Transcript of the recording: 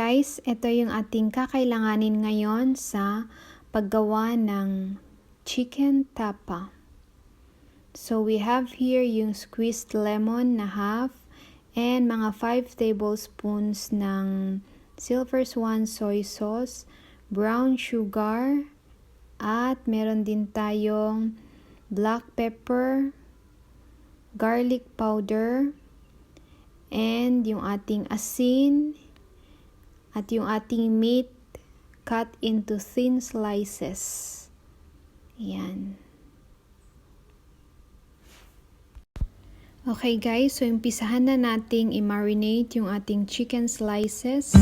guys, ito yung ating kakailanganin ngayon sa paggawa ng chicken tapa. So we have here yung squeezed lemon na half and mga 5 tablespoons ng silver swan soy sauce, brown sugar, at meron din tayong black pepper, garlic powder, and yung ating asin, at yung ating meat cut into thin slices. Ayan. Okay guys, so umpisahan na nating i-marinate yung ating chicken slices.